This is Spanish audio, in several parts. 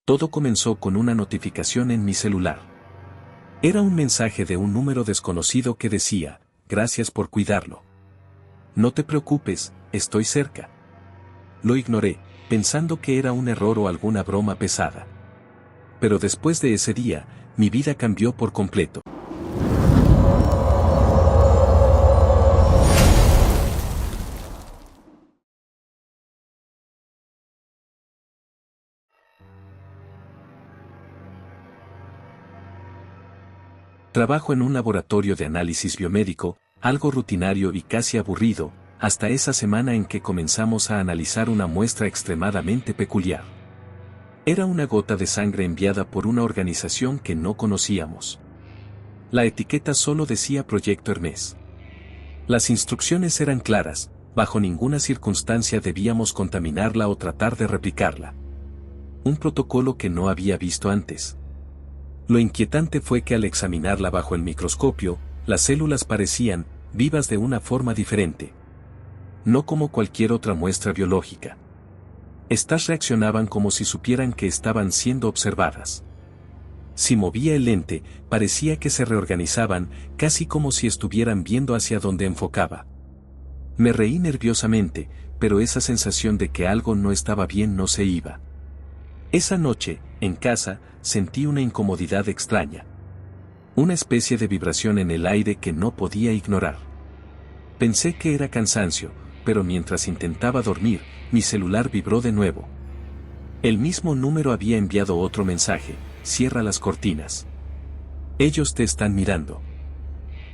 Todo comenzó con una notificación en mi celular. Era un mensaje de un número desconocido que decía, gracias por cuidarlo. No te preocupes, estoy cerca. Lo ignoré, pensando que era un error o alguna broma pesada. Pero después de ese día, mi vida cambió por completo. Trabajo en un laboratorio de análisis biomédico, algo rutinario y casi aburrido, hasta esa semana en que comenzamos a analizar una muestra extremadamente peculiar. Era una gota de sangre enviada por una organización que no conocíamos. La etiqueta solo decía Proyecto Hermes. Las instrucciones eran claras, bajo ninguna circunstancia debíamos contaminarla o tratar de replicarla. Un protocolo que no había visto antes. Lo inquietante fue que al examinarla bajo el microscopio, las células parecían vivas de una forma diferente. No como cualquier otra muestra biológica. Estas reaccionaban como si supieran que estaban siendo observadas. Si movía el lente, parecía que se reorganizaban, casi como si estuvieran viendo hacia donde enfocaba. Me reí nerviosamente, pero esa sensación de que algo no estaba bien no se iba. Esa noche, en casa, sentí una incomodidad extraña. Una especie de vibración en el aire que no podía ignorar. Pensé que era cansancio, pero mientras intentaba dormir, mi celular vibró de nuevo. El mismo número había enviado otro mensaje: cierra las cortinas. Ellos te están mirando.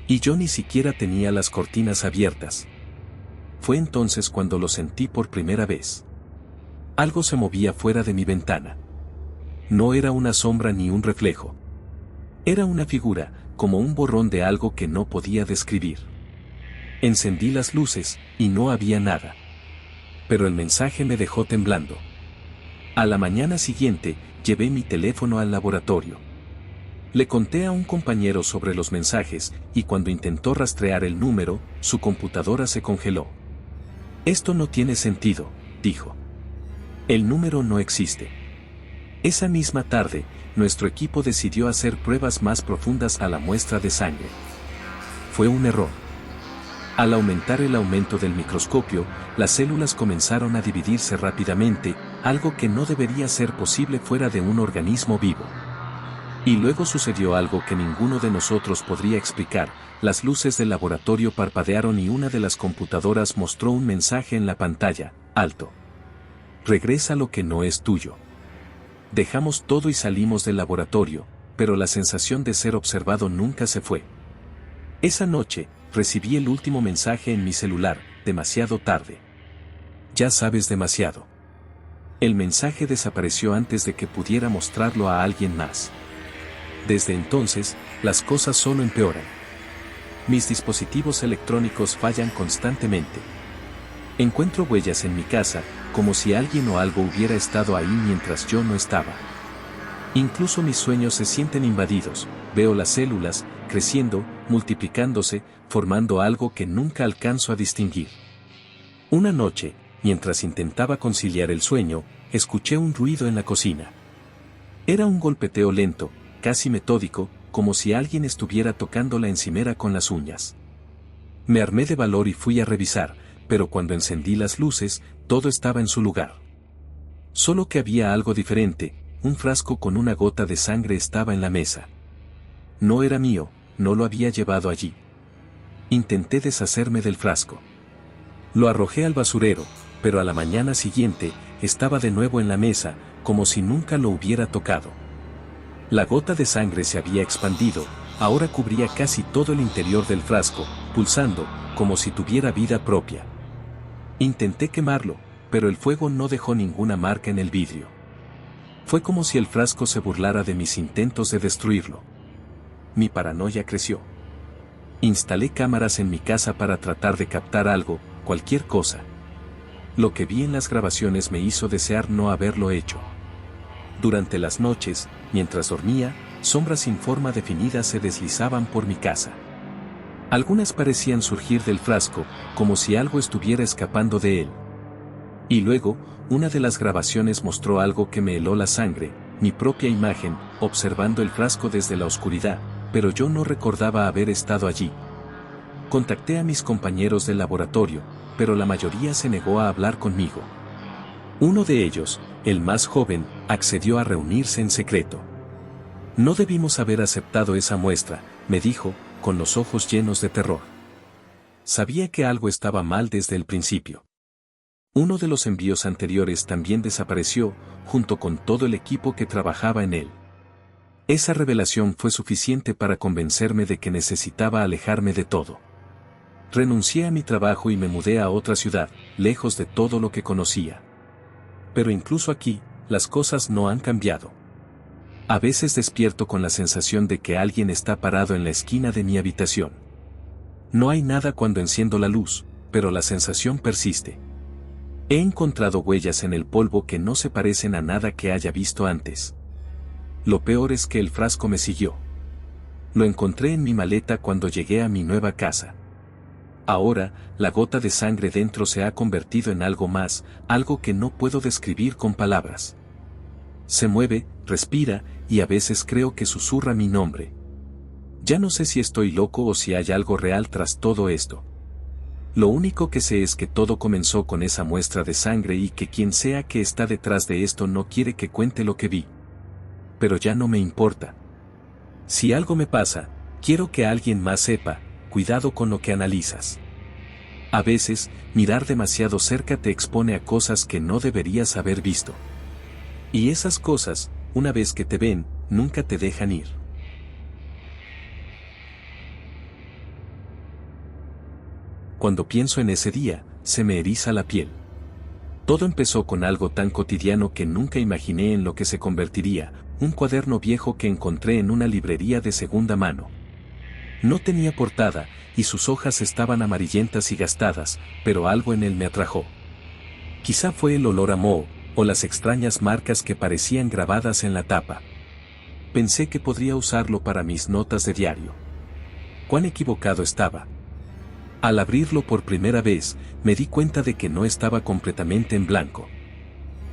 Y yo ni siquiera tenía las cortinas abiertas. Fue entonces cuando lo sentí por primera vez. Algo se movía fuera de mi ventana. No era una sombra ni un reflejo. Era una figura, como un borrón de algo que no podía describir. Encendí las luces, y no había nada. Pero el mensaje me dejó temblando. A la mañana siguiente, llevé mi teléfono al laboratorio. Le conté a un compañero sobre los mensajes, y cuando intentó rastrear el número, su computadora se congeló. Esto no tiene sentido, dijo. El número no existe. Esa misma tarde, nuestro equipo decidió hacer pruebas más profundas a la muestra de sangre. Fue un error. Al aumentar el aumento del microscopio, las células comenzaron a dividirse rápidamente, algo que no debería ser posible fuera de un organismo vivo. Y luego sucedió algo que ninguno de nosotros podría explicar: las luces del laboratorio parpadearon y una de las computadoras mostró un mensaje en la pantalla: alto. Regresa lo que no es tuyo. Dejamos todo y salimos del laboratorio, pero la sensación de ser observado nunca se fue. Esa noche, recibí el último mensaje en mi celular: demasiado tarde. Ya sabes demasiado. El mensaje desapareció antes de que pudiera mostrarlo a alguien más. Desde entonces, las cosas solo empeoran. Mis dispositivos electrónicos fallan constantemente. Encuentro huellas en mi casa, como si alguien o algo hubiera estado ahí mientras yo no estaba. Incluso mis sueños se sienten invadidos, veo las células creciendo, multiplicándose, formando algo que nunca alcanzo a distinguir. Una noche, mientras intentaba conciliar el sueño, escuché un ruido en la cocina. Era un golpeteo lento, casi metódico, como si alguien estuviera tocando la encimera con las uñas. Me armé de valor y fui a revisar, pero cuando encendí las luces, todo estaba en su lugar. Solo que había algo diferente: un frasco con una gota de sangre estaba en la mesa. No era mío, no lo había llevado allí. Intenté deshacerme del frasco. Lo arrojé al basurero, pero a la mañana siguiente, estaba de nuevo en la mesa, como si nunca lo hubiera tocado. La gota de sangre se había expandido, ahora cubría casi todo el interior del frasco, pulsando, como si tuviera vida propia. Intenté quemarlo, pero el fuego no dejó ninguna marca en el vidrio. Fue como si el frasco se burlara de mis intentos de destruirlo. Mi paranoia creció. Instalé cámaras en mi casa para tratar de captar algo, cualquier cosa. Lo que vi en las grabaciones me hizo desear no haberlo hecho. Durante las noches, mientras dormía, sombras sin forma definida se deslizaban por mi casa. Algunas parecían surgir del frasco, como si algo estuviera escapando de él. Y luego, una de las grabaciones mostró algo que me heló la sangre: mi propia imagen, observando el frasco desde la oscuridad, pero yo no recordaba haber estado allí. Contacté a mis compañeros del laboratorio, pero la mayoría se negó a hablar conmigo. Uno de ellos, el más joven, accedió a reunirse en secreto. No debimos haber aceptado esa muestra, me dijo, con los ojos llenos de terror. Sabía que algo estaba mal desde el principio. Uno de los envíos anteriores también desapareció, junto con todo el equipo que trabajaba en él. Esa revelación fue suficiente para convencerme de que necesitaba alejarme de todo. Renuncié a mi trabajo y me mudé a otra ciudad, lejos de todo lo que conocía. Pero incluso aquí, las cosas no han cambiado. A veces despierto con la sensación de que alguien está parado en la esquina de mi habitación. No hay nada cuando enciendo la luz, pero la sensación persiste. He encontrado huellas en el polvo que no se parecen a nada que haya visto antes. Lo peor es que el frasco me siguió. Lo encontré en mi maleta cuando llegué a mi nueva casa. Ahora, la gota de sangre dentro se ha convertido en algo más, algo que no puedo describir con palabras. Se mueve, respira, y a veces creo que susurra mi nombre. Ya no sé si estoy loco o si hay algo real tras todo esto. Lo único que sé es que todo comenzó con esa muestra de sangre y que quien sea que está detrás de esto no quiere que cuente lo que vi. Pero ya no me importa. Si algo me pasa, quiero que alguien más sepa, cuidado con lo que analizas. A veces, mirar demasiado cerca te expone a cosas que no deberías haber visto. Y esas cosas, una vez que te ven, nunca te dejan ir. Cuando pienso en ese día, se me eriza la piel. Todo empezó con algo tan cotidiano que nunca imaginé en lo que se convertiría, un cuaderno viejo que encontré en una librería de segunda mano. No tenía portada, y sus hojas estaban amarillentas y gastadas, pero algo en él me atrajo. Quizá fue el olor a moho, o las extrañas marcas que parecían grabadas en la tapa. Pensé que podría usarlo para mis notas de diario. Cuán equivocado estaba. Al abrirlo por primera vez, me di cuenta de que no estaba completamente en blanco.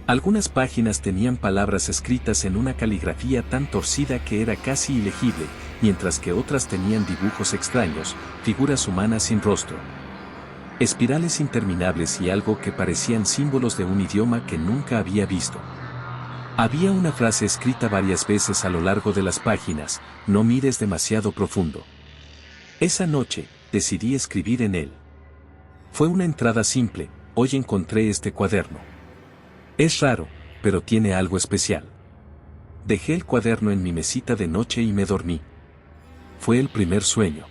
Algunas páginas tenían palabras escritas en una caligrafía tan torcida que era casi ilegible, mientras que otras tenían dibujos extraños, figuras humanas sin rostro. Espirales interminables y algo que parecían símbolos de un idioma que nunca había visto. Había una frase escrita varias veces a lo largo de las páginas: no mires demasiado profundo. Esa noche, decidí escribir en él. Fue una entrada simple: hoy encontré este cuaderno. Es raro, pero tiene algo especial. Dejé el cuaderno en mi mesita de noche y me dormí. Fue el primer sueño.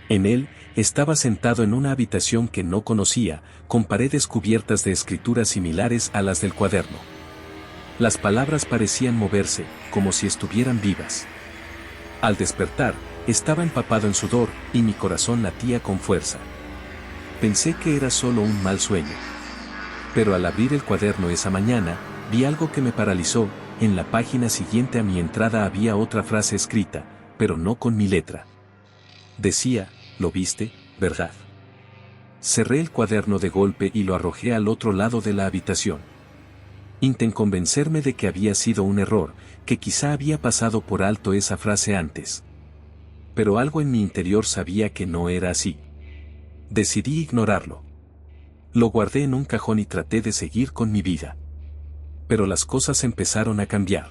En él, estaba sentado en una habitación que no conocía, con paredes cubiertas de escrituras similares a las del cuaderno. Las palabras parecían moverse, como si estuvieran vivas. Al despertar, estaba empapado en sudor, y mi corazón latía con fuerza. Pensé que era solo un mal sueño. Pero al abrir el cuaderno esa mañana, vi algo que me paralizó. En la página siguiente a mi entrada había otra frase escrita, pero no con mi letra. Decía: ¿lo viste, verdad? Cerré el cuaderno de golpe y lo arrojé al otro lado de la habitación. Intenté convencerme de que había sido un error, que quizá había pasado por alto esa frase antes. Pero algo en mi interior sabía que no era así. Decidí ignorarlo. Lo guardé en un cajón y traté de seguir con mi vida. Pero las cosas empezaron a cambiar.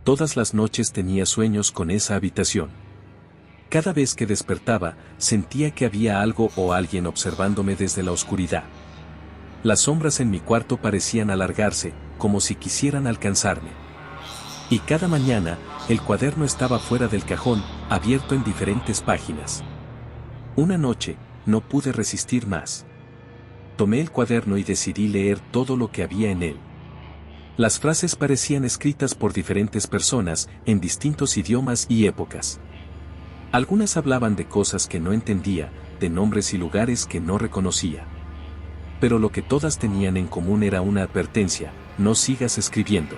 Todas las noches tenía sueños con esa habitación. Cada vez que despertaba, sentía que había algo o alguien observándome desde la oscuridad. Las sombras en mi cuarto parecían alargarse, como si quisieran alcanzarme. Y cada mañana, el cuaderno estaba fuera del cajón, abierto en diferentes páginas. Una noche, no pude resistir más. Tomé el cuaderno y decidí leer todo lo que había en él. Las frases parecían escritas por diferentes personas, en distintos idiomas y épocas. Algunas hablaban de cosas que no entendía, de nombres y lugares que no reconocía. Pero lo que todas tenían en común era una advertencia: no sigas escribiendo.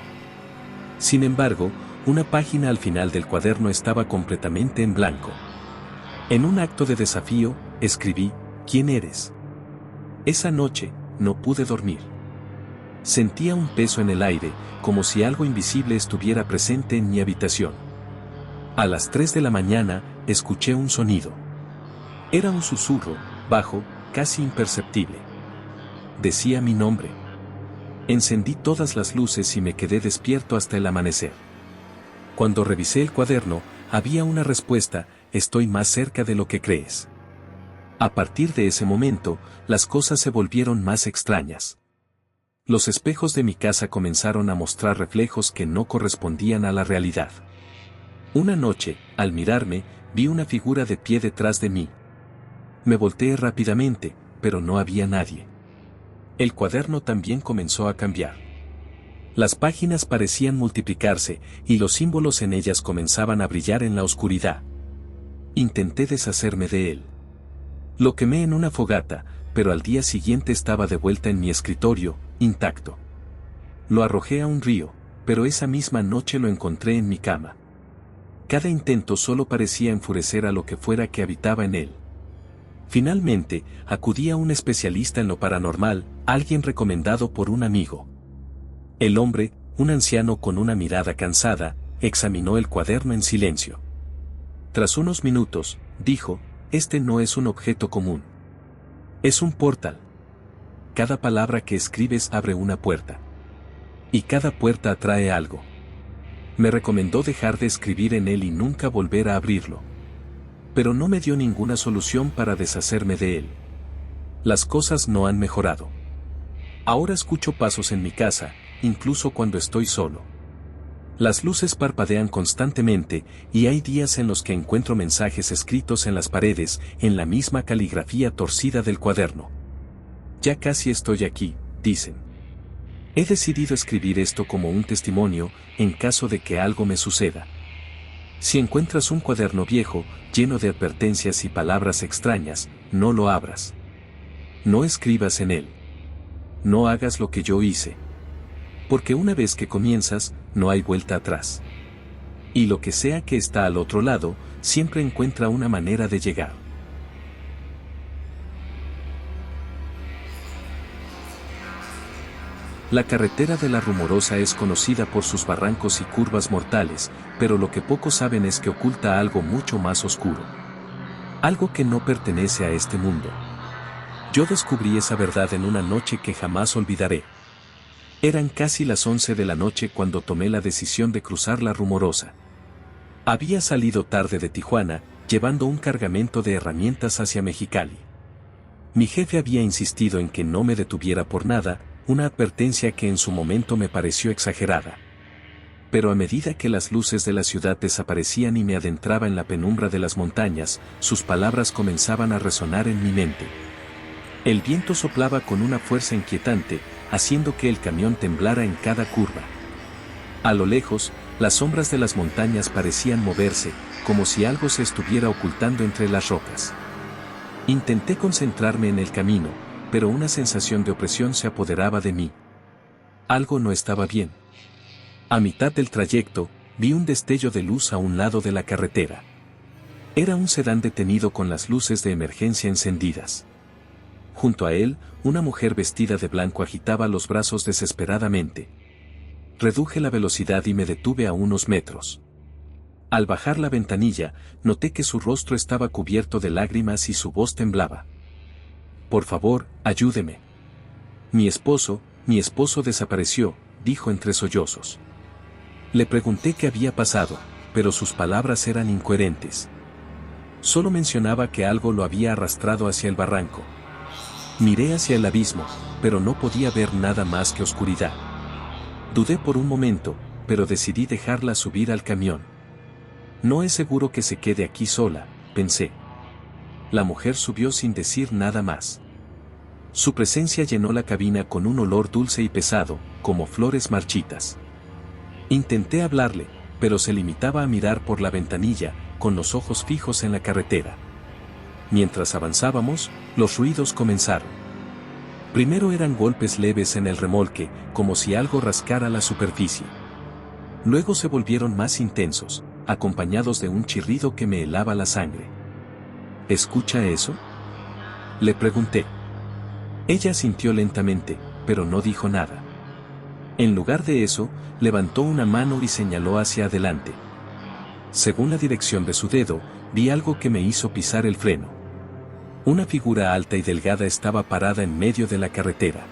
Sin embargo, una página al final del cuaderno estaba completamente en blanco. En un acto de desafío, escribí: ¿quién eres? Esa noche, no pude dormir. Sentía un peso en el aire, como si algo invisible estuviera presente en mi habitación. A las 3 de la mañana, escuché un sonido. Era un susurro, bajo, casi imperceptible. Decía mi nombre. Encendí todas las luces y me quedé despierto hasta el amanecer. Cuando revisé el cuaderno, había una respuesta: estoy más cerca de lo que crees. A partir de ese momento, las cosas se volvieron más extrañas. Los espejos de mi casa comenzaron a mostrar reflejos que no correspondían a la realidad. Una noche, al mirarme, vi una figura de pie detrás de mí. Me volteé rápidamente, pero no había nadie. El cuaderno también comenzó a cambiar. Las páginas parecían multiplicarse, y los símbolos en ellas comenzaban a brillar en la oscuridad. Intenté deshacerme de él. Lo quemé en una fogata, pero al día siguiente estaba de vuelta en mi escritorio, intacto. Lo arrojé a un río, pero esa misma noche lo encontré en mi cama. Cada intento solo parecía enfurecer a lo que fuera que habitaba en él. Finalmente, acudí a un especialista en lo paranormal, alguien recomendado por un amigo. El hombre, un anciano con una mirada cansada, examinó el cuaderno en silencio. Tras unos minutos, dijo: este no es un objeto común. Es un portal. Cada palabra que escribes abre una puerta. Y cada puerta atrae algo. Me recomendó dejar de escribir en él y nunca volver a abrirlo. Pero no me dio ninguna solución para deshacerme de él. Las cosas no han mejorado. Ahora escucho pasos en mi casa, incluso cuando estoy solo. Las luces parpadean constantemente, y hay días en los que encuentro mensajes escritos en las paredes, en la misma caligrafía torcida del cuaderno. Ya casi estoy aquí, dicen. He decidido escribir esto como un testimonio, en caso de que algo me suceda. Si encuentras un cuaderno viejo, lleno de advertencias y palabras extrañas, no lo abras. No escribas en él. No hagas lo que yo hice. Porque una vez que comienzas, no hay vuelta atrás. Y lo que sea que está al otro lado, siempre encuentra una manera de llegar. La carretera de La Rumorosa es conocida por sus barrancos y curvas mortales, pero lo que pocos saben es que oculta algo mucho más oscuro. Algo que no pertenece a este mundo. Yo descubrí esa verdad en una noche que jamás olvidaré. Eran casi las 11 de la noche cuando tomé la decisión de cruzar La Rumorosa. Había salido tarde de Tijuana, llevando un cargamento de herramientas hacia Mexicali. Mi jefe había insistido en que no me detuviera por nada, una advertencia que en su momento me pareció exagerada. Pero a medida que las luces de la ciudad desaparecían y me adentraba en la penumbra de las montañas, sus palabras comenzaban a resonar en mi mente. El viento soplaba con una fuerza inquietante, haciendo que el camión temblara en cada curva. A lo lejos, las sombras de las montañas parecían moverse, como si algo se estuviera ocultando entre las rocas. Intenté concentrarme en el camino, pero una sensación de opresión se apoderaba de mí. Algo no estaba bien. A mitad del trayecto, vi un destello de luz a un lado de la carretera. Era un sedán detenido con las luces de emergencia encendidas. Junto a él, una mujer vestida de blanco agitaba los brazos desesperadamente. Reduje la velocidad y me detuve a unos metros. Al bajar la ventanilla, noté que su rostro estaba cubierto de lágrimas y su voz temblaba. Por favor, ayúdeme. Mi esposo desapareció, dijo entre sollozos. Le pregunté qué había pasado, pero sus palabras eran incoherentes. Solo mencionaba que algo lo había arrastrado hacia el barranco. Miré hacia el abismo, pero no podía ver nada más que oscuridad. Dudé por un momento, pero decidí dejarla subir al camión. No es seguro que se quede aquí sola, pensé. La mujer subió sin decir nada más. Su presencia llenó la cabina con un olor dulce y pesado, como flores marchitas. Intenté hablarle, pero se limitaba a mirar por la ventanilla, con los ojos fijos en la carretera. Mientras avanzábamos, los ruidos comenzaron. Primero eran golpes leves en el remolque, como si algo rascara la superficie. Luego se volvieron más intensos, acompañados de un chirrido que me helaba la sangre. ¿Escucha eso?, le pregunté. Ella asintió lentamente, pero no dijo nada. En lugar de eso, levantó una mano y señaló hacia adelante. Según la dirección de su dedo, vi algo que me hizo pisar el freno. Una figura alta y delgada estaba parada en medio de la carretera.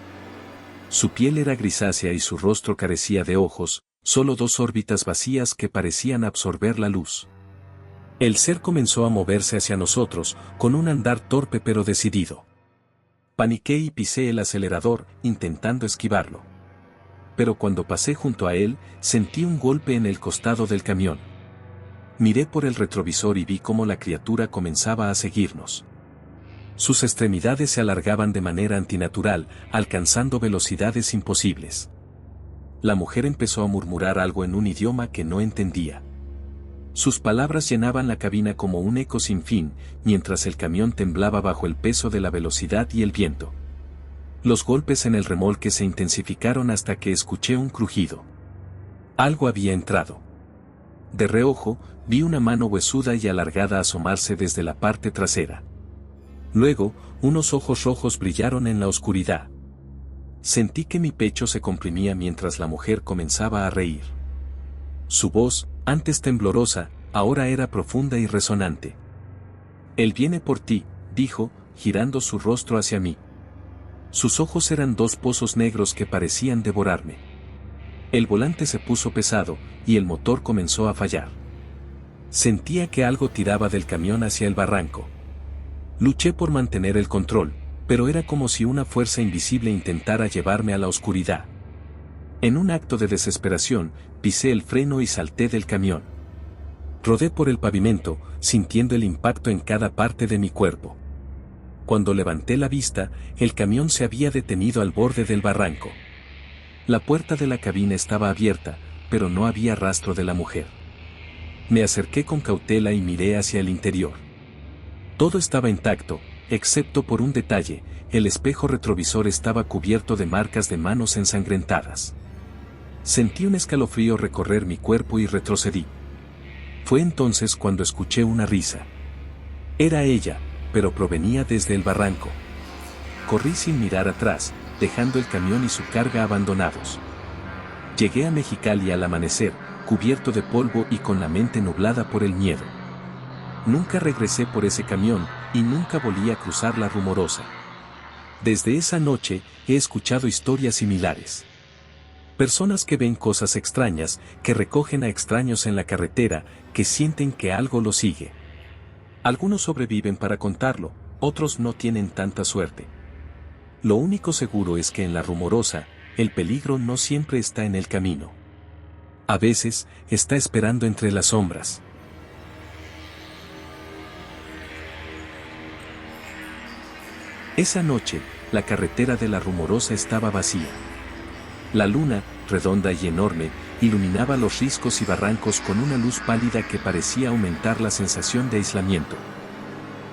Su piel era grisácea y su rostro carecía de ojos, solo dos órbitas vacías que parecían absorber la luz. El ser comenzó a moverse hacia nosotros, con un andar torpe pero decidido. Paniqué y pisé el acelerador, intentando esquivarlo. Pero cuando pasé junto a él, sentí un golpe en el costado del camión. Miré por el retrovisor y vi cómo la criatura comenzaba a seguirnos. Sus extremidades se alargaban de manera antinatural, alcanzando velocidades imposibles. La mujer empezó a murmurar algo en un idioma que no entendía. Sus palabras llenaban la cabina como un eco sin fin, mientras el camión temblaba bajo el peso de la velocidad y el viento. Los golpes en el remolque se intensificaron hasta que escuché un crujido. Algo había entrado. De reojo, vi una mano huesuda y alargada asomarse desde la parte trasera. Luego, unos ojos rojos brillaron en la oscuridad. Sentí que mi pecho se comprimía mientras la mujer comenzaba a reír. Su voz, antes temblorosa, ahora era profunda y resonante. «Él viene por ti», dijo, girando su rostro hacia mí. Sus ojos eran dos pozos negros que parecían devorarme. El volante se puso pesado, y el motor comenzó a fallar. Sentía que algo tiraba del camión hacia el barranco. Luché por mantener el control, pero era como si una fuerza invisible intentara llevarme a la oscuridad. En un acto de desesperación, pisé el freno y salté del camión. Rodé por el pavimento, sintiendo el impacto en cada parte de mi cuerpo. Cuando levanté la vista, el camión se había detenido al borde del barranco. La puerta de la cabina estaba abierta, pero no había rastro de la mujer. Me acerqué con cautela y miré hacia el interior. Todo estaba intacto, excepto por un detalle: el espejo retrovisor estaba cubierto de marcas de manos ensangrentadas. Sentí un escalofrío recorrer mi cuerpo y retrocedí. Fue entonces cuando escuché una risa. Era ella, pero provenía desde el barranco. Corrí sin mirar atrás, dejando el camión y su carga abandonados. Llegué a Mexicali al amanecer, cubierto de polvo y con la mente nublada por el miedo. Nunca regresé por ese camión, y nunca volví a cruzar la Rumorosa. Desde esa noche, he escuchado historias similares. Personas que ven cosas extrañas, que recogen a extraños en la carretera, que sienten que algo los sigue. Algunos sobreviven para contarlo, otros no tienen tanta suerte. Lo único seguro es que en la Rumorosa, el peligro no siempre está en el camino. A veces, está esperando entre las sombras. Esa noche, la carretera de la Rumorosa estaba vacía. La luna, redonda y enorme, iluminaba los riscos y barrancos con una luz pálida que parecía aumentar la sensación de aislamiento.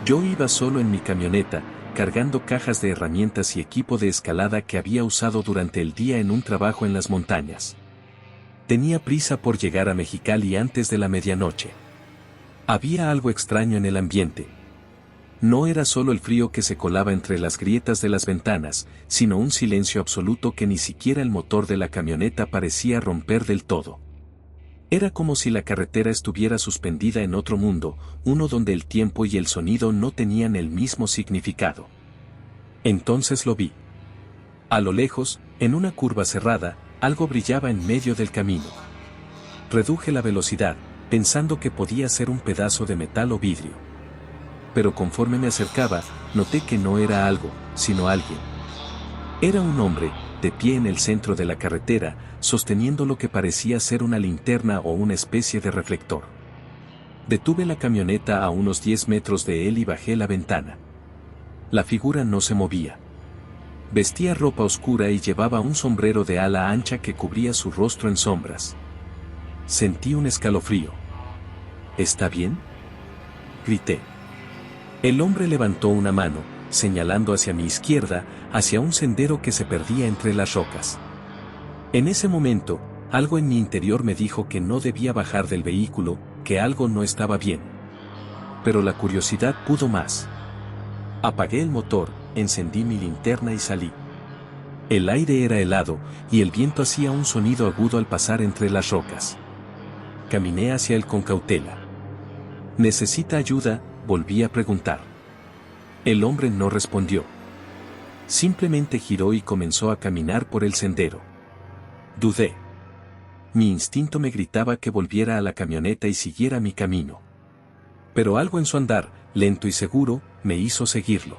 Yo iba solo en mi camioneta, cargando cajas de herramientas y equipo de escalada que había usado durante el día en un trabajo en las montañas. Tenía prisa por llegar a Mexicali antes de la medianoche. Había algo extraño en el ambiente. No era solo el frío que se colaba entre las grietas de las ventanas, sino un silencio absoluto que ni siquiera el motor de la camioneta parecía romper del todo. Era como si la carretera estuviera suspendida en otro mundo, uno donde el tiempo y el sonido no tenían el mismo significado. Entonces lo vi. A lo lejos, en una curva cerrada, algo brillaba en medio del camino. Reduje la velocidad, pensando que podía ser un pedazo de metal o vidrio. Pero conforme me acercaba, noté que no era algo, sino alguien. Era un hombre, de pie en el centro de la carretera, sosteniendo lo que parecía ser una linterna o una especie de reflector. Detuve la camioneta a unos 10 metros de él y bajé la ventana. La figura no se movía. Vestía ropa oscura y llevaba un sombrero de ala ancha que cubría su rostro en sombras. Sentí un escalofrío. ¿Está bien?, grité. El hombre levantó una mano, señalando hacia mi izquierda, hacia un sendero que se perdía entre las rocas. En ese momento, algo en mi interior me dijo que no debía bajar del vehículo, que algo no estaba bien. Pero la curiosidad pudo más. Apagué el motor, encendí mi linterna y salí. El aire era helado, y el viento hacía un sonido agudo al pasar entre las rocas. Caminé hacia él con cautela. ¿Necesita ayuda?, volví a preguntar. El hombre no respondió. Simplemente giró y comenzó a caminar por el sendero. Dudé. Mi instinto me gritaba que volviera a la camioneta y siguiera mi camino. Pero algo en su andar, lento y seguro, me hizo seguirlo.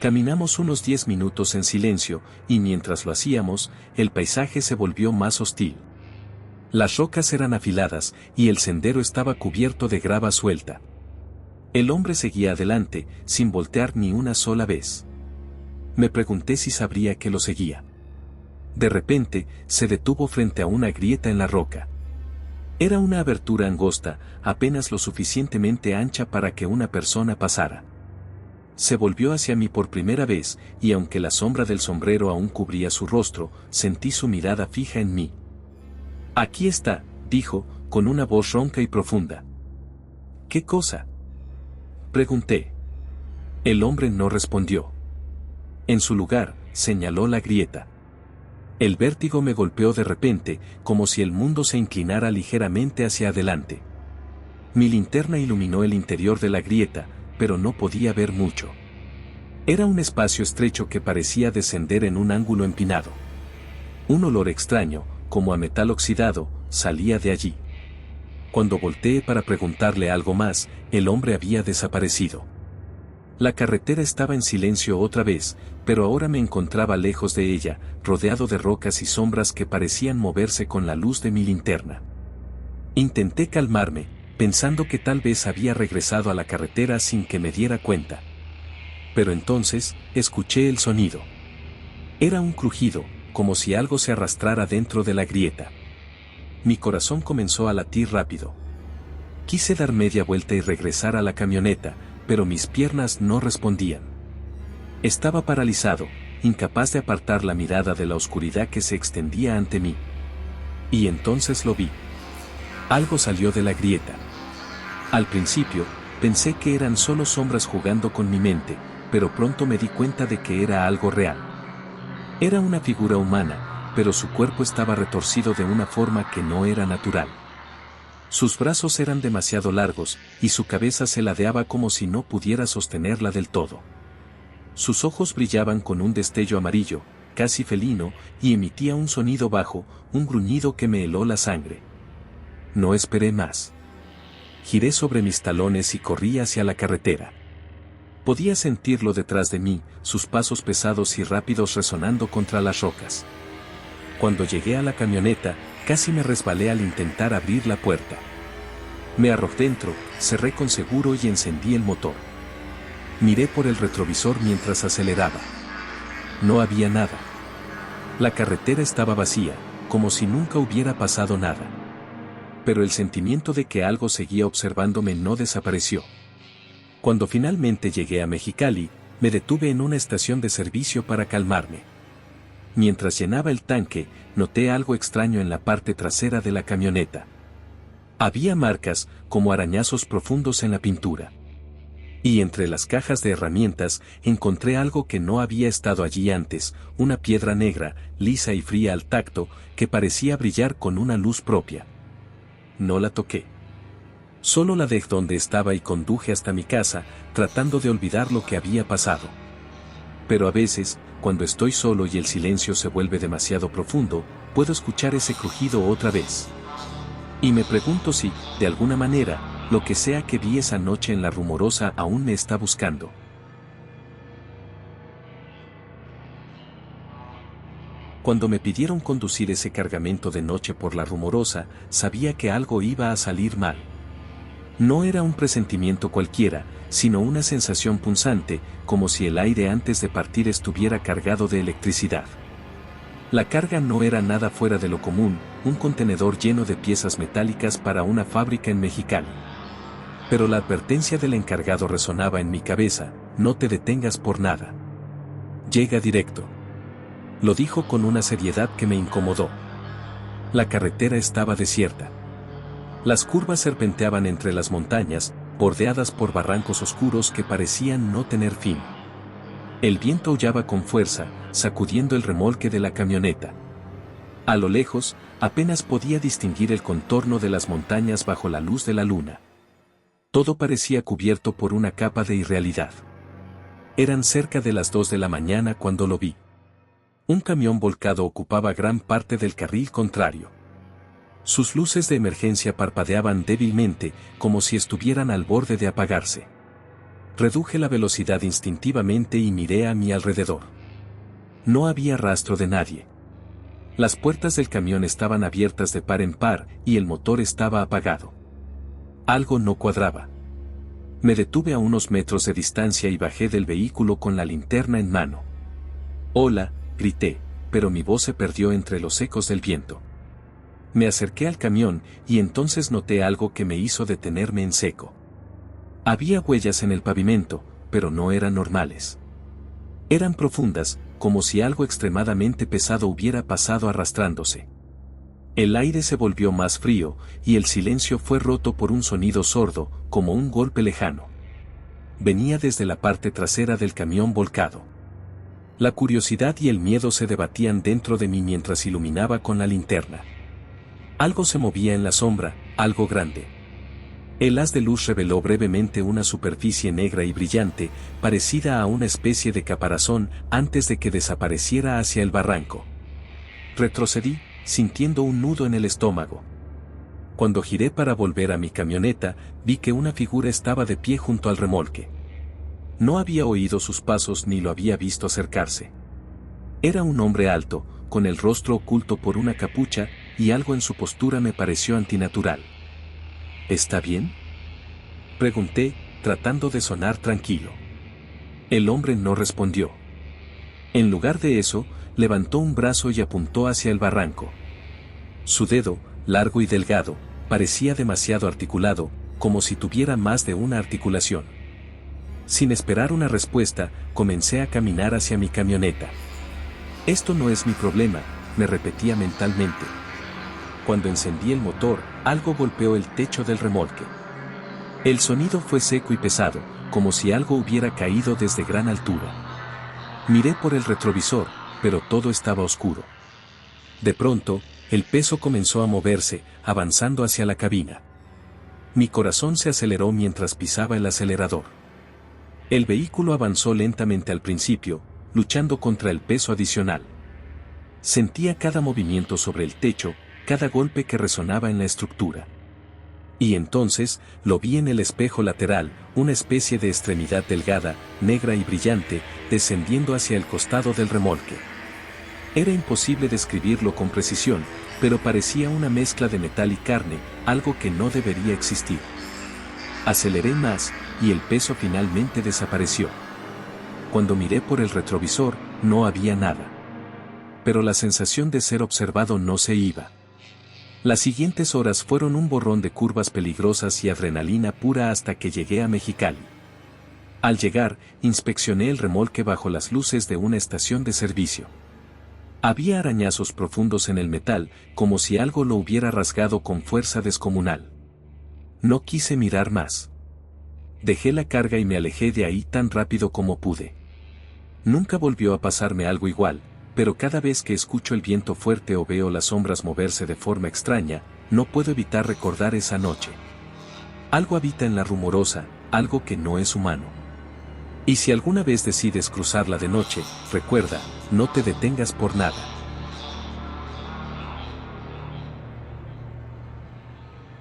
Caminamos unos 10 minutos en silencio, y mientras lo hacíamos, el paisaje se volvió más hostil. Las rocas eran afiladas, y el sendero estaba cubierto de grava suelta. El hombre seguía adelante, sin voltear ni una sola vez. Me pregunté si sabría que lo seguía. De repente, se detuvo frente a una grieta en la roca. Era una abertura angosta, apenas lo suficientemente ancha para que una persona pasara. Se volvió hacia mí por primera vez, y aunque la sombra del sombrero aún cubría su rostro, sentí su mirada fija en mí. «Aquí está», dijo, con una voz ronca y profunda. «¿Qué cosa?», pregunté. El hombre no respondió. En su lugar, señaló la grieta. El vértigo me golpeó de repente, como si el mundo se inclinara ligeramente hacia adelante. Mi linterna iluminó el interior de la grieta, pero no podía ver mucho. Era un espacio estrecho que parecía descender en un ángulo empinado. Un olor extraño, como a metal oxidado, salía de allí. Cuando volteé para preguntarle algo más, el hombre había desaparecido. La carretera estaba en silencio otra vez, pero ahora me encontraba lejos de ella, rodeado de rocas y sombras que parecían moverse con la luz de mi linterna. Intenté calmarme, pensando que tal vez había regresado a la carretera sin que me diera cuenta. Pero entonces, escuché el sonido. Era un crujido, como si algo se arrastrara dentro de la grieta. Mi corazón comenzó a latir rápido. Quise dar media vuelta y regresar a la camioneta, pero mis piernas no respondían. Estaba paralizado, incapaz de apartar la mirada de la oscuridad que se extendía ante mí. Y entonces lo vi. Algo salió de la grieta. Al principio, pensé que eran solo sombras jugando con mi mente, pero pronto me di cuenta de que era algo real. Era una figura humana, pero su cuerpo estaba retorcido de una forma que no era natural. Sus brazos eran demasiado largos, y su cabeza se ladeaba como si no pudiera sostenerla del todo. Sus ojos brillaban con un destello amarillo, casi felino, y emitía un sonido bajo, un gruñido que me heló la sangre. No esperé más. Giré sobre mis talones y corrí hacia la carretera. Podía sentirlo detrás de mí, sus pasos pesados y rápidos resonando contra las rocas. Cuando llegué a la camioneta, casi me resbalé al intentar abrir la puerta. Me arrojé dentro, cerré con seguro y encendí el motor. Miré por el retrovisor mientras aceleraba. No había nada. La carretera estaba vacía, como si nunca hubiera pasado nada. Pero el sentimiento de que algo seguía observándome no desapareció. Cuando finalmente llegué a Mexicali, me detuve en una estación de servicio para calmarme. Mientras llenaba el tanque, noté algo extraño en la parte trasera de la camioneta. Había marcas, como arañazos profundos en la pintura. Y entre las cajas de herramientas, encontré algo que no había estado allí antes, una piedra negra, lisa y fría al tacto, que parecía brillar con una luz propia. No la toqué. Solo la dejé donde estaba y conduje hasta mi casa, tratando de olvidar lo que había pasado. Pero a veces, cuando estoy solo y el silencio se vuelve demasiado profundo, puedo escuchar ese crujido otra vez. Y me pregunto si, de alguna manera, lo que sea que vi esa noche en la Rumorosa aún me está buscando. Cuando me pidieron conducir ese cargamento de noche por la Rumorosa, sabía que algo iba a salir mal. No era un presentimiento cualquiera, sino una sensación punzante, como si el aire antes de partir estuviera cargado de electricidad. La carga no era nada fuera de lo común, un contenedor lleno de piezas metálicas para una fábrica en Mexicali. Pero la advertencia del encargado resonaba en mi cabeza: no te detengas por nada. Llega directo. Lo dijo con una seriedad que me incomodó. La carretera estaba desierta. Las curvas serpenteaban entre las montañas, bordeadas por barrancos oscuros que parecían no tener fin. El viento aullaba con fuerza, sacudiendo el remolque de la camioneta. A lo lejos, apenas podía distinguir el contorno de las montañas bajo la luz de la luna. Todo parecía cubierto por una capa de irrealidad. Eran cerca de las 2 de la mañana cuando lo vi. Un camión volcado ocupaba gran parte del carril contrario. Sus luces de emergencia parpadeaban débilmente, como si estuvieran al borde de apagarse. Reduje la velocidad instintivamente y miré a mi alrededor. No había rastro de nadie. Las puertas del camión estaban abiertas de par en par y el motor estaba apagado. Algo no cuadraba. Me detuve a unos metros de distancia y bajé del vehículo con la linterna en mano. «Hola», grité, pero mi voz se perdió entre los ecos del viento. Me acerqué al camión y entonces noté algo que me hizo detenerme en seco. Había huellas en el pavimento, pero no eran normales. Eran profundas, como si algo extremadamente pesado hubiera pasado arrastrándose. El aire se volvió más frío, y el silencio fue roto por un sonido sordo, como un golpe lejano. Venía desde la parte trasera del camión volcado. La curiosidad y el miedo se debatían dentro de mí mientras iluminaba con la linterna. Algo se movía en la sombra, algo grande. El haz de luz reveló brevemente una superficie negra y brillante, parecida a una especie de caparazón, antes de que desapareciera hacia el barranco. Retrocedí, sintiendo un nudo en el estómago. Cuando giré para volver a mi camioneta, vi que una figura estaba de pie junto al remolque. No había oído sus pasos ni lo había visto acercarse. Era un hombre alto, con el rostro oculto por una capucha, y algo en su postura me pareció antinatural. ¿Está bien?, pregunté, tratando de sonar tranquilo. El hombre no respondió. En lugar de eso, levantó un brazo y apuntó hacia el barranco. Su dedo, largo y delgado, parecía demasiado articulado, como si tuviera más de una articulación. Sin esperar una respuesta, comencé a caminar hacia mi camioneta. «Esto no es mi problema», me repetía mentalmente. Cuando encendí el motor, algo golpeó el techo del remolque. El sonido fue seco y pesado, como si algo hubiera caído desde gran altura. Miré por el retrovisor, pero todo estaba oscuro. De pronto, el peso comenzó a moverse, avanzando hacia la cabina. Mi corazón se aceleró mientras pisaba el acelerador. El vehículo avanzó lentamente al principio, luchando contra el peso adicional. Sentía cada movimiento sobre el techo, cada golpe que resonaba en la estructura. Y entonces, lo vi en el espejo lateral, una especie de extremidad delgada, negra y brillante, descendiendo hacia el costado del remolque. Era imposible describirlo con precisión, pero parecía una mezcla de metal y carne, algo que no debería existir. Aceleré más, y el peso finalmente desapareció. Cuando miré por el retrovisor, no había nada. Pero la sensación de ser observado no se iba. Las siguientes horas fueron un borrón de curvas peligrosas y adrenalina pura hasta que llegué a Mexicali. Al llegar, inspeccioné el remolque bajo las luces de una estación de servicio. Había arañazos profundos en el metal, como si algo lo hubiera rasgado con fuerza descomunal. No quise mirar más. Dejé la carga y me alejé de ahí tan rápido como pude. Nunca volvió a pasarme algo igual, pero cada vez que escucho el viento fuerte o veo las sombras moverse de forma extraña, no puedo evitar recordar esa noche. Algo habita en la Rumorosa, algo que no es humano. Y si alguna vez decides cruzarla de noche, recuerda, no te detengas por nada.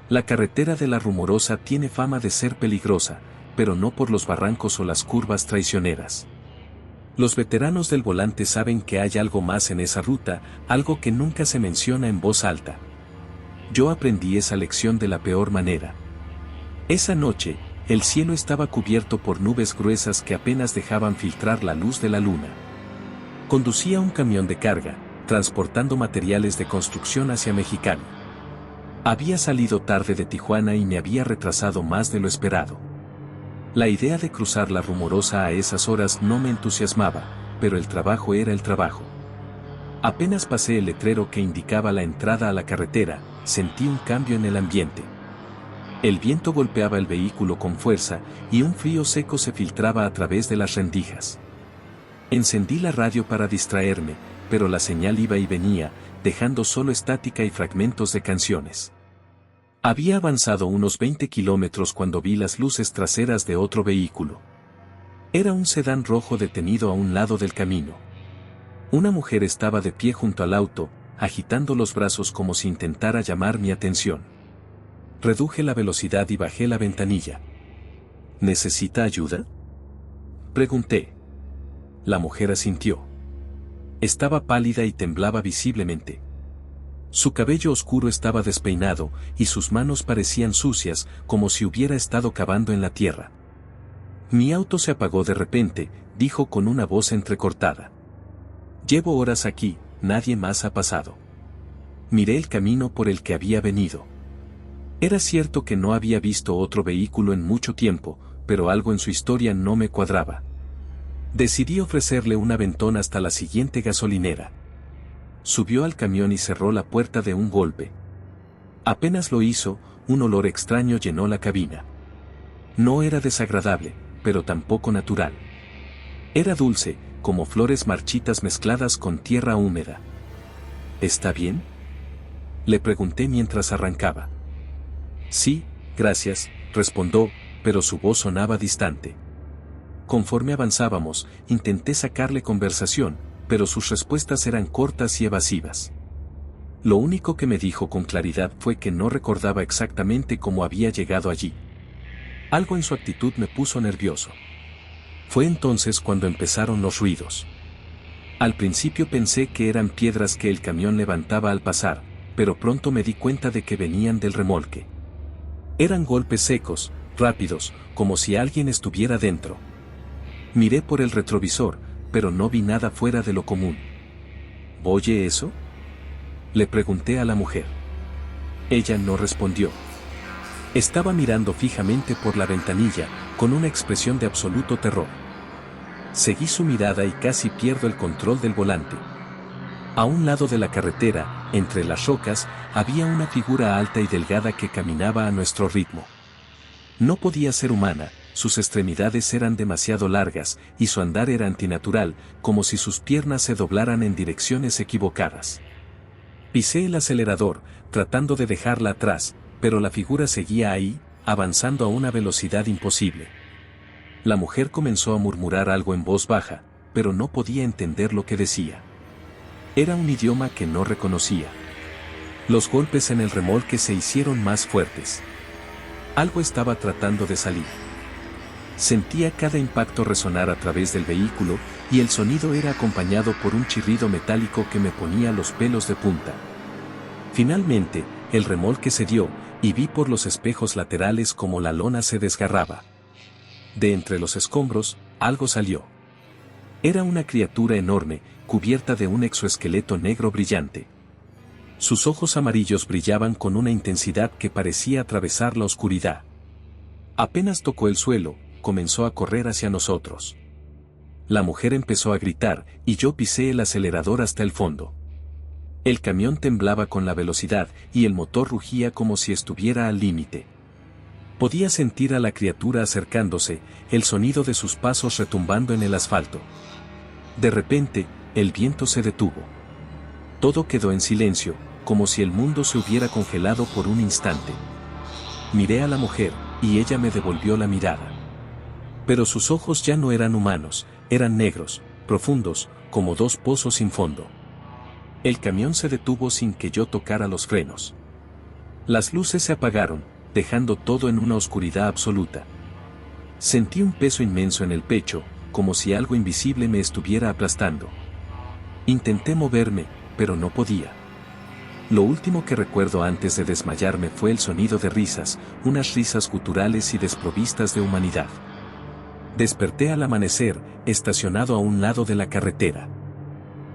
La carretera de la Rumorosa tiene fama de ser peligrosa, pero no por los barrancos o las curvas traicioneras. Los veteranos del volante saben que hay algo más en esa ruta, algo que nunca se menciona en voz alta. Yo aprendí esa lección de la peor manera. Esa noche, el cielo estaba cubierto por nubes gruesas que apenas dejaban filtrar la luz de la luna. Conducía un camión de carga, transportando materiales de construcción hacia Mexicali. Había salido tarde de Tijuana y me había retrasado más de lo esperado. La idea de cruzar la Rumorosa a esas horas no me entusiasmaba, pero el trabajo era el trabajo. Apenas pasé el letrero que indicaba la entrada a la carretera, sentí un cambio en el ambiente. El viento golpeaba el vehículo con fuerza, y un frío seco se filtraba a través de las rendijas. Encendí la radio para distraerme, pero la señal iba y venía, dejando solo estática y fragmentos de canciones. Había avanzado unos 20 kilómetros cuando vi las luces traseras de otro vehículo. Era un sedán rojo detenido a un lado del camino. Una mujer estaba de pie junto al auto, agitando los brazos como si intentara llamar mi atención. Reduje la velocidad y bajé la ventanilla. ¿Necesita ayuda?, pregunté. La mujer asintió. Estaba pálida y temblaba visiblemente. Su cabello oscuro estaba despeinado, y sus manos parecían sucias, como si hubiera estado cavando en la tierra. Mi auto se apagó de repente, dijo con una voz entrecortada. Llevo horas aquí, nadie más ha pasado. Miré el camino por el que había venido. Era cierto que no había visto otro vehículo en mucho tiempo, pero algo en su historia no me cuadraba. Decidí ofrecerle un aventón hasta la siguiente gasolinera. Subió al camión y cerró la puerta de un golpe. Apenas lo hizo, un olor extraño llenó la cabina. No era desagradable, pero tampoco natural. Era dulce, como flores marchitas mezcladas con tierra húmeda. ¿Está bien?, le pregunté mientras arrancaba. Sí, gracias, respondió, pero su voz sonaba distante. Conforme avanzábamos, intenté sacarle conversación, pero sus respuestas eran cortas y evasivas. Lo único que me dijo con claridad fue que no recordaba exactamente cómo había llegado allí. Algo en su actitud me puso nervioso. Fue entonces cuando empezaron los ruidos. Al principio pensé que eran piedras que el camión levantaba al pasar, pero pronto me di cuenta de que venían del remolque. Eran golpes secos, rápidos, como si alguien estuviera dentro. Miré por el retrovisor, pero no vi nada fuera de lo común. ¿Oye eso?, le pregunté a la mujer. Ella no respondió. Estaba mirando fijamente por la ventanilla, con una expresión de absoluto terror. Seguí su mirada y casi pierdo el control del volante. A un lado de la carretera, entre las rocas, había una figura alta y delgada que caminaba a nuestro ritmo. No podía ser humana. Sus extremidades eran demasiado largas, y su andar era antinatural, como si sus piernas se doblaran en direcciones equivocadas. Pisé el acelerador, tratando de dejarla atrás, pero la figura seguía ahí, avanzando a una velocidad imposible. La mujer comenzó a murmurar algo en voz baja, pero no podía entender lo que decía. Era un idioma que no reconocía. Los golpes en el remolque se hicieron más fuertes. Algo estaba tratando de salir. Sentía cada impacto resonar a través del vehículo, y el sonido era acompañado por un chirrido metálico que me ponía los pelos de punta. Finalmente, el remolque cedió, y vi por los espejos laterales cómo la lona se desgarraba. De entre los escombros, algo salió. Era una criatura enorme, cubierta de un exoesqueleto negro brillante. Sus ojos amarillos brillaban con una intensidad que parecía atravesar la oscuridad. Apenas tocó el suelo, comenzó a correr hacia nosotros. La mujer empezó a gritar, y yo pisé el acelerador hasta el fondo. El camión temblaba con la velocidad, y el motor rugía como si estuviera al límite. Podía sentir a la criatura acercándose, el sonido de sus pasos retumbando en el asfalto. De repente, el viento se detuvo. Todo quedó en silencio, como si el mundo se hubiera congelado por un instante. Miré a la mujer, y ella me devolvió la mirada. Pero sus ojos ya no eran humanos, eran negros, profundos, como dos pozos sin fondo. El camión se detuvo sin que yo tocara los frenos. Las luces se apagaron, dejando todo en una oscuridad absoluta. Sentí un peso inmenso en el pecho, como si algo invisible me estuviera aplastando. Intenté moverme, pero no podía. Lo último que recuerdo antes de desmayarme fue el sonido de risas, unas risas guturales y desprovistas de humanidad. Desperté al amanecer, estacionado a un lado de la carretera.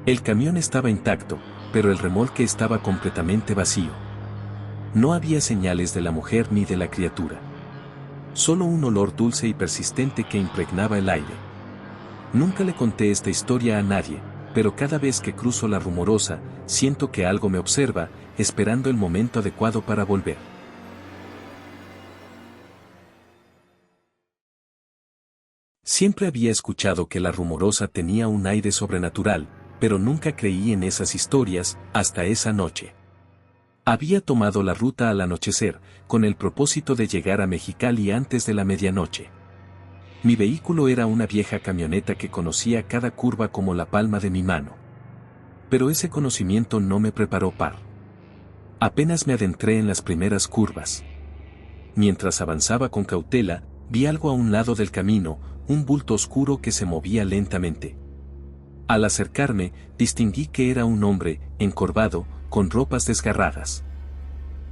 El camión estaba intacto, pero el remolque estaba completamente vacío. No había señales de la mujer ni de la criatura. Solo un olor dulce y persistente que impregnaba el aire. Nunca le conté esta historia a nadie, pero cada vez que cruzo la Rumorosa, siento que algo me observa, esperando el momento adecuado para volver. Siempre había escuchado que la Rumorosa tenía un aire sobrenatural, pero nunca creí en esas historias, hasta esa noche. Había tomado la ruta al anochecer, con el propósito de llegar a Mexicali antes de la medianoche. Mi vehículo era una vieja camioneta que conocía cada curva como la palma de mi mano. Pero ese conocimiento no me preparó para. Apenas me adentré en las primeras curvas. Mientras avanzaba con cautela, vi algo a un lado del camino, un bulto oscuro que se movía lentamente. Al acercarme, distinguí que era un hombre, encorvado, con ropas desgarradas.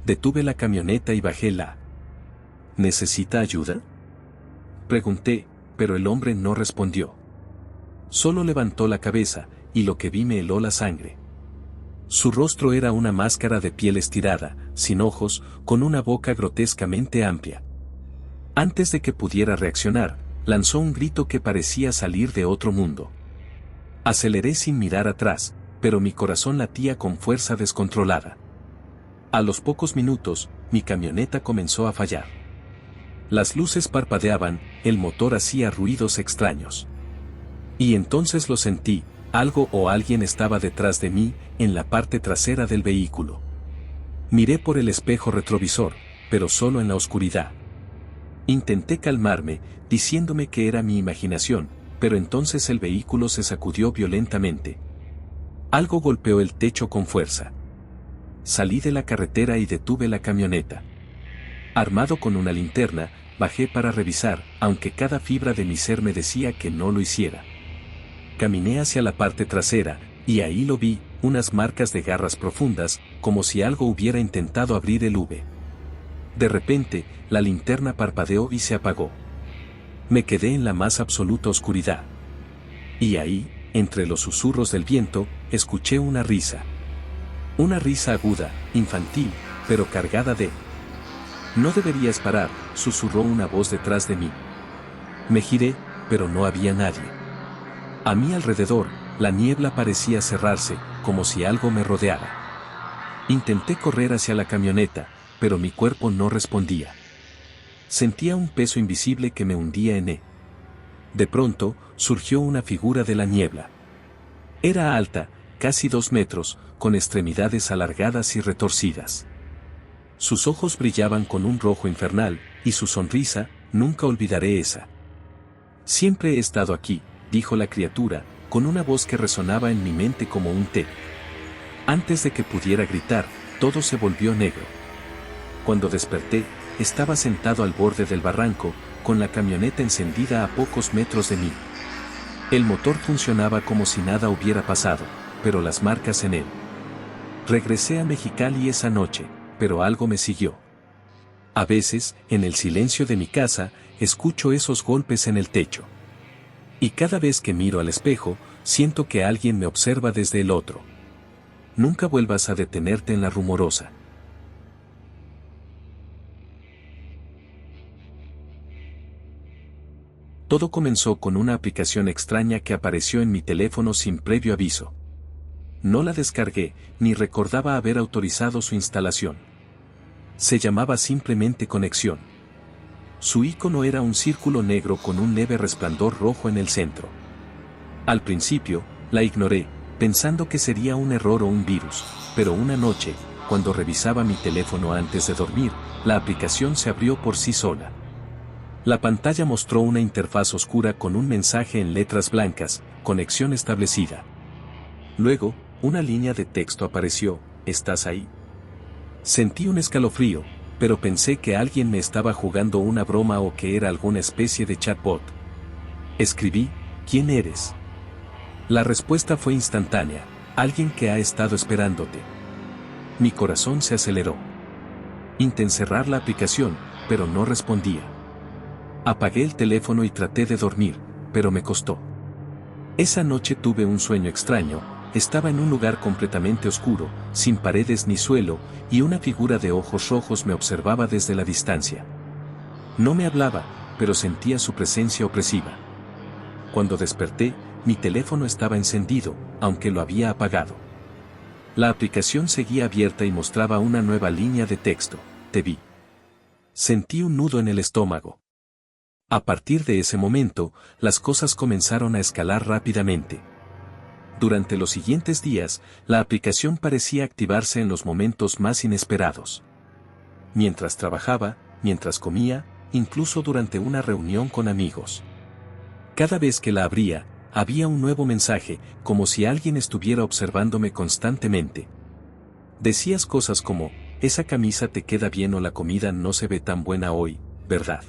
Detuve la camioneta y bajé la. ¿Necesita ayuda?, pregunté, pero el hombre no respondió. Solo levantó la cabeza, y lo que vi me heló la sangre. Su rostro era una máscara de piel estirada, sin ojos, con una boca grotescamente amplia. Antes de que pudiera reaccionar, lanzó un grito que parecía salir de otro mundo. Aceleré sin mirar atrás, pero mi corazón latía con fuerza descontrolada. A los pocos minutos, mi camioneta comenzó a fallar. Las luces parpadeaban, el motor hacía ruidos extraños. Y entonces lo sentí, algo o alguien estaba detrás de mí, en la parte trasera del vehículo. Miré por el espejo retrovisor, pero solo en la oscuridad. Intenté calmarme, diciéndome que era mi imaginación, pero entonces el vehículo se sacudió violentamente. Algo golpeó el techo con fuerza. Salí de la carretera y detuve la camioneta. Armado con una linterna, bajé para revisar, aunque cada fibra de mi ser me decía que no lo hiciera. Caminé hacia la parte trasera, y ahí lo vi, unas marcas de garras profundas, como si algo hubiera intentado abrir el V. De repente, la linterna parpadeó y se apagó. Me quedé en la más absoluta oscuridad. Y ahí, entre los susurros del viento, escuché una risa. Una risa aguda, infantil, pero cargada de... «No deberías parar», susurró una voz detrás de mí. Me giré, pero no había nadie. A mi alrededor, la niebla parecía cerrarse, como si algo me rodeara. Intenté correr hacia la camioneta, pero mi cuerpo no respondía. Sentía un peso invisible que me hundía en él. De pronto, surgió una figura de la niebla. Era alta, casi 2 metros, con extremidades alargadas y retorcidas. Sus ojos brillaban con un rojo infernal, y su sonrisa, nunca olvidaré esa. «Siempre he estado aquí», dijo la criatura, con una voz que resonaba en mi mente como un té. Antes de que pudiera gritar, todo se volvió negro. Cuando desperté, estaba sentado al borde del barranco, con la camioneta encendida a pocos metros de mí. El motor funcionaba como si nada hubiera pasado, pero las marcas en él. Regresé a Mexicali esa noche, pero algo me siguió. A veces, en el silencio de mi casa, escucho esos golpes en el techo. Y cada vez que miro al espejo, siento que alguien me observa desde el otro. Nunca vuelvas a detenerte en la Rumorosa. Todo comenzó con una aplicación extraña que apareció en mi teléfono sin previo aviso. No la descargué, ni recordaba haber autorizado su instalación. Se llamaba simplemente Conexión. Su icono era un círculo negro con un leve resplandor rojo en el centro. Al principio, la ignoré, pensando que sería un error o un virus, pero una noche, cuando revisaba mi teléfono antes de dormir, la aplicación se abrió por sí sola. La pantalla mostró una interfaz oscura con un mensaje en letras blancas, conexión establecida. Luego, una línea de texto apareció, ¿estás ahí? Sentí un escalofrío, pero pensé que alguien me estaba jugando una broma o que era alguna especie de chatbot. Escribí, ¿quién eres? La respuesta fue instantánea, alguien que ha estado esperándote. Mi corazón se aceleró. Intenté cerrar la aplicación, pero no respondía. Apagué el teléfono y traté de dormir, pero me costó. Esa noche tuve un sueño extraño. Estaba en un lugar completamente oscuro, sin paredes ni suelo, y una figura de ojos rojos me observaba desde la distancia. No me hablaba, pero sentía su presencia opresiva. Cuando desperté, mi teléfono estaba encendido, aunque lo había apagado. La aplicación seguía abierta y mostraba una nueva línea de texto, te vi. Sentí un nudo en el estómago. A partir de ese momento, las cosas comenzaron a escalar rápidamente. Durante los siguientes días, la aplicación parecía activarse en los momentos más inesperados. Mientras trabajaba, mientras comía, incluso durante una reunión con amigos. Cada vez que la abría, había un nuevo mensaje, como si alguien estuviera observándome constantemente. Decías cosas como, esa camisa te queda bien o la comida no se ve tan buena hoy, ¿verdad?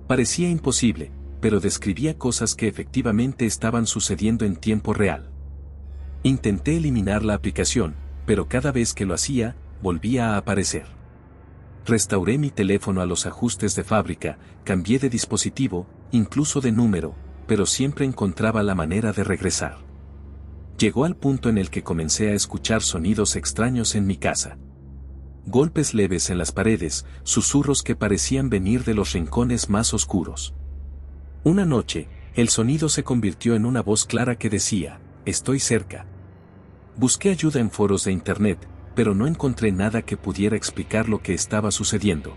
Parecía imposible, pero describía cosas que efectivamente estaban sucediendo en tiempo real. Intenté eliminar la aplicación, pero cada vez que lo hacía, volvía a aparecer. Restauré mi teléfono a los ajustes de fábrica, cambié de dispositivo, incluso de número, pero siempre encontraba la manera de regresar. Llegó al punto en el que comencé a escuchar sonidos extraños en mi casa. Golpes leves en las paredes, susurros que parecían venir de los rincones más oscuros. Una noche, el sonido se convirtió en una voz clara que decía, estoy cerca. Busqué ayuda en foros de internet, pero no encontré nada que pudiera explicar lo que estaba sucediendo.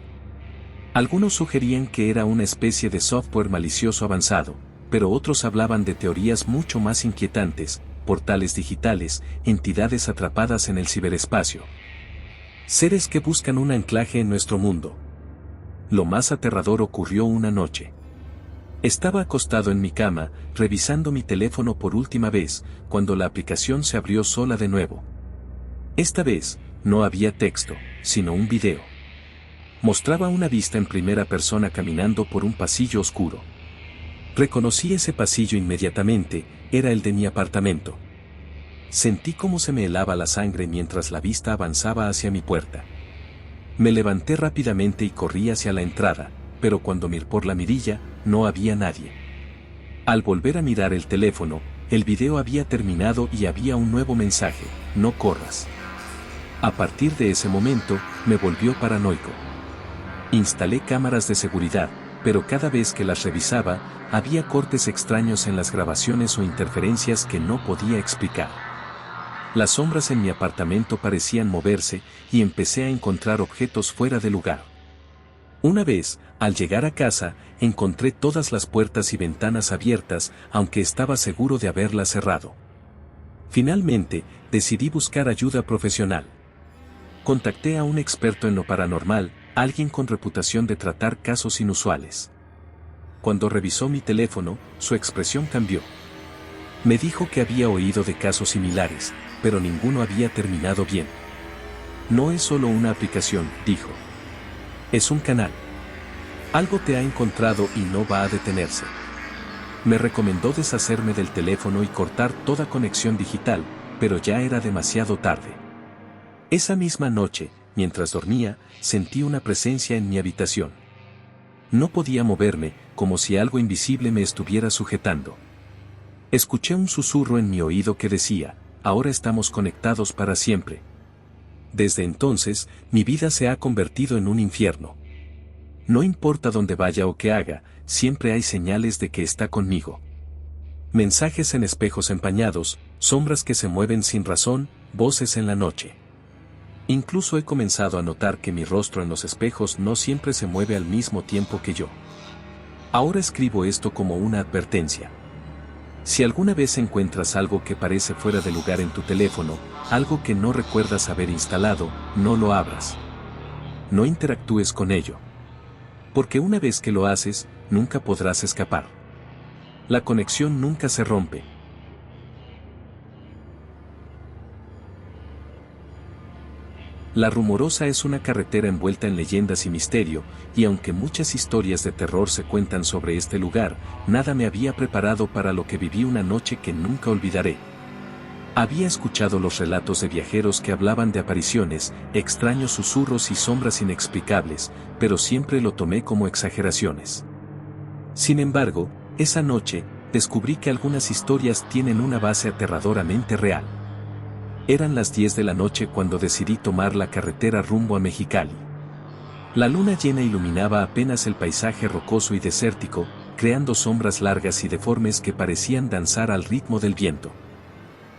Algunos sugerían que era una especie de software malicioso avanzado, pero otros hablaban de teorías mucho más inquietantes, portales digitales, entidades atrapadas en el ciberespacio. Seres que buscan un anclaje en nuestro mundo. Lo más aterrador ocurrió una noche. Estaba acostado en mi cama, revisando mi teléfono por última vez, cuando la aplicación se abrió sola de nuevo. Esta vez, no había texto, sino un video. Mostraba una vista en primera persona caminando por un pasillo oscuro. Reconocí ese pasillo inmediatamente, era el de mi apartamento. Sentí cómo se me helaba la sangre mientras la vista avanzaba hacia mi puerta. Me levanté rápidamente y corrí hacia la entrada, pero cuando miré por la mirilla, no había nadie. Al volver a mirar el teléfono, el video había terminado y había un nuevo mensaje, no corras. A partir de ese momento, me volvió paranoico. Instalé cámaras de seguridad, pero cada vez que las revisaba, había cortes extraños en las grabaciones o interferencias que no podía explicar. Las sombras en mi apartamento parecían moverse y empecé a encontrar objetos fuera de lugar. Una vez, al llegar a casa, encontré todas las puertas y ventanas abiertas, aunque estaba seguro de haberlas cerrado. Finalmente, decidí buscar ayuda profesional. Contacté a un experto en lo paranormal, alguien con reputación de tratar casos inusuales. Cuando revisó mi teléfono, su expresión cambió. Me dijo que había oído de casos similares, pero ninguno había terminado bien. No es solo una aplicación, dijo. Es un canal. Algo te ha encontrado y no va a detenerse. Me recomendó deshacerme del teléfono y cortar toda conexión digital, pero ya era demasiado tarde. Esa misma noche, mientras dormía, sentí una presencia en mi habitación. No podía moverme, como si algo invisible me estuviera sujetando. Escuché un susurro en mi oído que decía, ahora estamos conectados para siempre. Desde entonces, mi vida se ha convertido en un infierno. No importa dónde vaya o qué haga, siempre hay señales de que está conmigo. Mensajes en espejos empañados, sombras que se mueven sin razón, voces en la noche. Incluso he comenzado a notar que mi rostro en los espejos no siempre se mueve al mismo tiempo que yo. Ahora escribo esto como una advertencia. Si alguna vez encuentras algo que parece fuera de lugar en tu teléfono, algo que no recuerdas haber instalado, no lo abras. No interactúes con ello. Porque una vez que lo haces, nunca podrás escapar. La conexión nunca se rompe. La Rumorosa es una carretera envuelta en leyendas y misterio, y aunque muchas historias de terror se cuentan sobre este lugar, nada me había preparado para lo que viví una noche que nunca olvidaré. Había escuchado los relatos de viajeros que hablaban de apariciones, extraños susurros y sombras inexplicables, pero siempre lo tomé como exageraciones. Sin embargo, esa noche, descubrí que algunas historias tienen una base aterradoramente real. Eran las 10 de la noche cuando decidí tomar la carretera rumbo a Mexicali. La luna llena iluminaba apenas el paisaje rocoso y desértico, creando sombras largas y deformes que parecían danzar al ritmo del viento.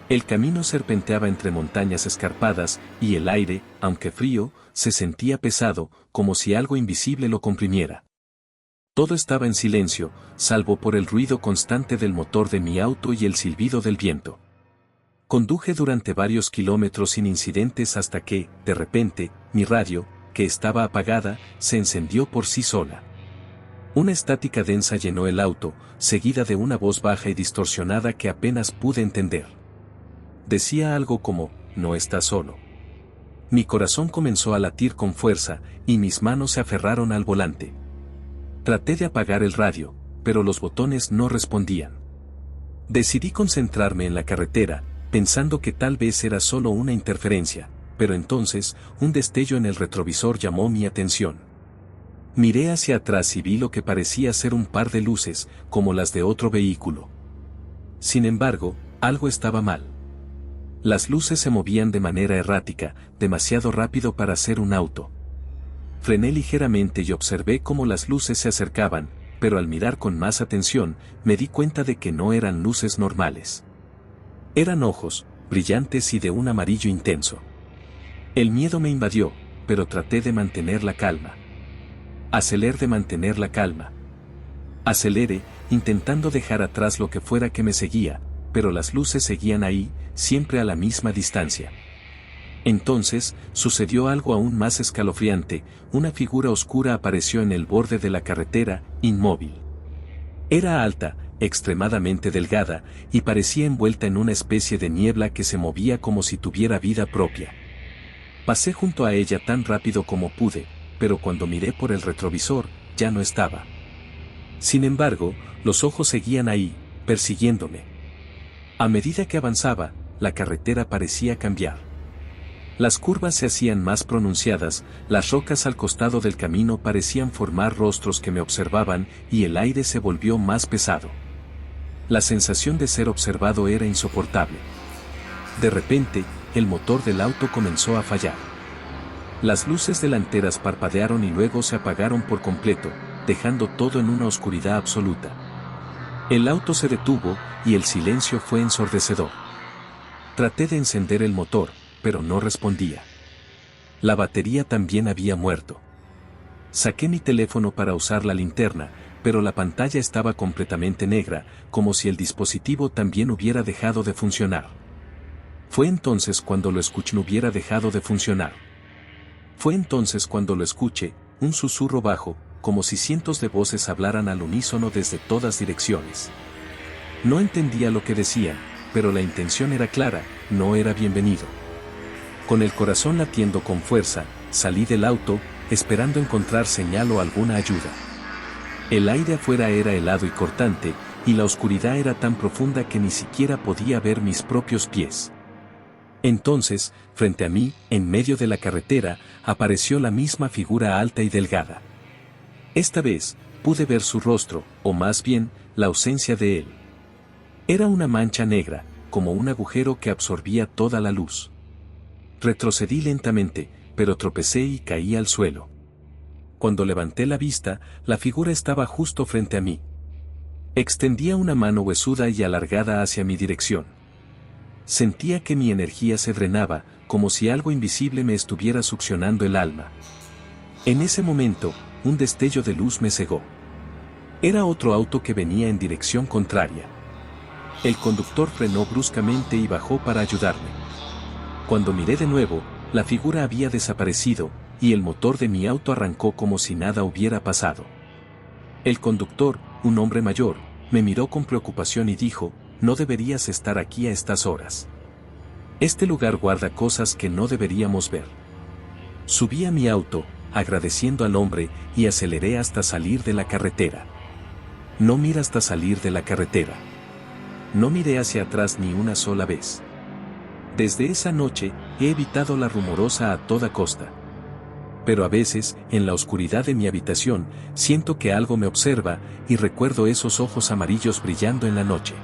El camino serpenteaba entre montañas escarpadas, y el aire, aunque frío, se sentía pesado, como si algo invisible lo comprimiera. Todo estaba en silencio, salvo por el ruido constante del motor de mi auto y el silbido del viento. Conduje durante varios kilómetros sin incidentes hasta que, de repente, mi radio, que estaba apagada, se encendió por sí sola. Una estática densa llenó el auto, seguida de una voz baja y distorsionada que apenas pude entender. Decía algo como, no estás solo. Mi corazón comenzó a latir con fuerza, y mis manos se aferraron al volante. Traté de apagar el radio, pero los botones no respondían. Decidí concentrarme en la carretera, pensando que tal vez era solo una interferencia, pero entonces, un destello en el retrovisor llamó mi atención. Miré hacia atrás y vi lo que parecía ser un par de luces, como las de otro vehículo. Sin embargo, algo estaba mal. Las luces se movían de manera errática, demasiado rápido para ser un auto. Frené ligeramente y observé cómo las luces se acercaban, pero al mirar con más atención, me di cuenta de que no eran luces normales. Eran ojos, brillantes y de un amarillo intenso. El miedo me invadió, pero traté de mantener la calma. Aceleré, intentando dejar atrás lo que fuera que me seguía, pero las luces seguían ahí, siempre a la misma distancia. Entonces, sucedió algo aún más escalofriante, una figura oscura apareció en el borde de la carretera, inmóvil. Era alta, extremadamente delgada, y parecía envuelta en una especie de niebla que se movía como si tuviera vida propia. Pasé junto a ella tan rápido como pude, pero cuando miré por el retrovisor, ya no estaba. Sin embargo, los ojos seguían ahí, persiguiéndome. A medida que avanzaba, la carretera parecía cambiar. Las curvas se hacían más pronunciadas, las rocas al costado del camino parecían formar rostros que me observaban y el aire se volvió más pesado. La sensación de ser observado era insoportable. De repente, el motor del auto comenzó a fallar. Las luces delanteras parpadearon y luego se apagaron por completo, dejando todo en una oscuridad absoluta. El auto se detuvo y el silencio fue ensordecedor. Traté de encender el motor, pero no respondía. La batería también había muerto. Saqué mi teléfono para usar la linterna, pero la pantalla estaba completamente negra, como si el dispositivo también hubiera dejado de funcionar. Fue entonces cuando lo escuché, un susurro bajo, como si cientos de voces hablaran al unísono desde todas direcciones. No entendía lo que decían, pero la intención era clara, no era bienvenido. Con el corazón latiendo con fuerza, salí del auto, esperando encontrar señal o alguna ayuda. El aire afuera era helado y cortante, y la oscuridad era tan profunda que ni siquiera podía ver mis propios pies. Entonces, frente a mí, en medio de la carretera, apareció la misma figura alta y delgada. Esta vez, pude ver su rostro, o más bien, la ausencia de él. Era una mancha negra, como un agujero que absorbía toda la luz. Retrocedí lentamente, pero tropecé y caí al suelo. Cuando levanté la vista, la figura estaba justo frente a mí. Extendía una mano huesuda y alargada hacia mi dirección. Sentía que mi energía se drenaba, como si algo invisible me estuviera succionando el alma. En ese momento, un destello de luz me cegó. Era otro auto que venía en dirección contraria. El conductor frenó bruscamente y bajó para ayudarme. Cuando miré de nuevo, la figura había desaparecido, y el motor de mi auto arrancó como si nada hubiera pasado. El conductor, un hombre mayor, me miró con preocupación y dijo, no deberías estar aquí a estas horas. Este lugar guarda cosas que no deberíamos ver. Subí a mi auto, agradeciendo al hombre, y aceleré hasta salir de la carretera. No miré hacia atrás ni una sola vez. Desde esa noche, he evitado la Rumorosa a toda costa. Pero a veces, en la oscuridad de mi habitación, siento que algo me observa, y recuerdo esos ojos amarillos brillando en la noche.